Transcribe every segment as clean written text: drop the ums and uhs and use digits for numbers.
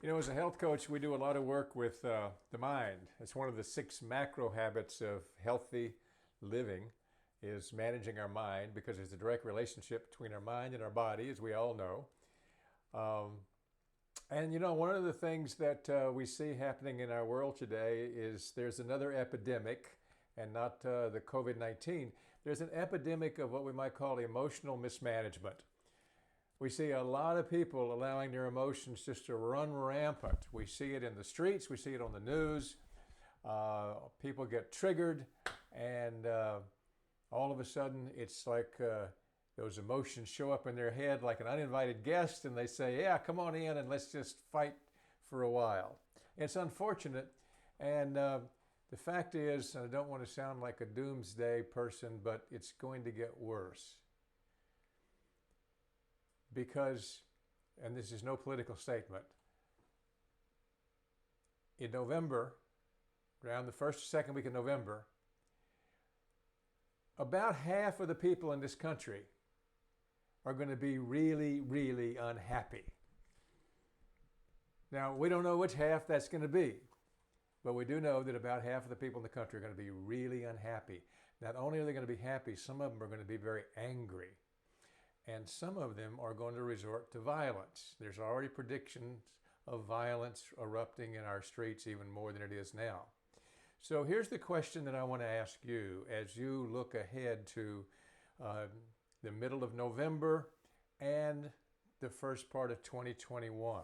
You know, as a health coach, we do a lot of work with the mind. It's one of the 6 macro habits of healthy living is managing our mind, because there's a direct relationship between our mind and our body, as we all know. And you know, one of the things that we see happening in our world today is there's another epidemic, and not the COVID-19. There's an epidemic of what we might call emotional mismanagement. We see a lot of people allowing their emotions just to run rampant. We see it in the streets, we see it on the news. People get triggered, and all of a sudden it's like those emotions show up in their head like an uninvited guest, and they say, yeah, come on in and let's just fight for a while. It's unfortunate, and the fact is, and I don't want to sound like a doomsday person, but it's going to get worse. Because, and this is no political statement, in November, around the first or second week of November, about half of the people in this country are going to be really, really unhappy. Now, we don't know which half that's going to be, but we do know that about half of the people in the country are going to be really unhappy. Not only are they going to be happy, some of them are going to be very angry. And some of them are going to resort to violence. There's already predictions of violence erupting in our streets even more than it is now. So here's the question that I want to ask you as you look ahead to the middle of November and the first part of 2021,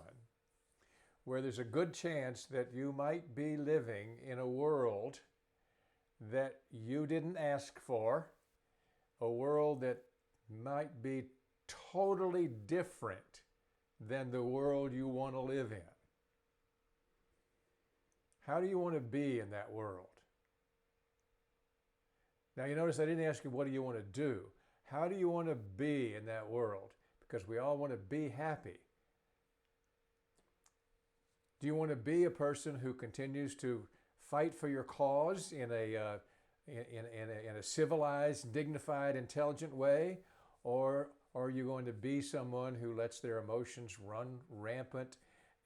where there's a good chance that you might be living in a world that you didn't ask for, a world that might be totally different than the world you want to live in. How do you want to be in that world? Now, you notice I didn't ask you, what do you want to do? How do you want to be in that world? Because we all want to be happy. Do you want to be a person who continues to fight for your cause in a civilized, dignified, intelligent way? Or are you going to be someone who lets their emotions run rampant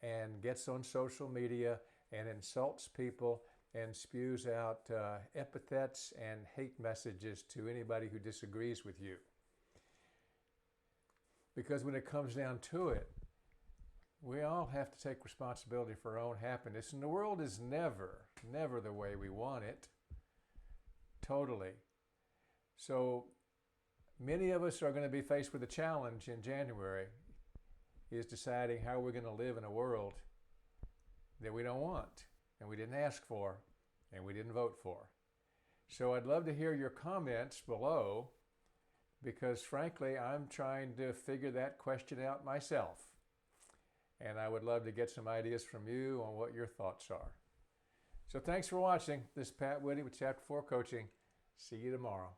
and gets on social media and insults people and spews out epithets and hate messages to anybody who disagrees with you? Because when it comes down to it, we all have to take responsibility for our own happiness, and the world is never, never the way we want it. Totally. So many of us are going to be faced with a challenge in January, is deciding how we're going to live in a world that we don't want, and we didn't ask for, and we didn't vote for. So I'd love to hear your comments below, because frankly, I'm trying to figure that question out myself. And I would love to get some ideas from you on what your thoughts are. So thanks for watching. This is Pat Whitty with Chapter 4 Coaching. See you tomorrow.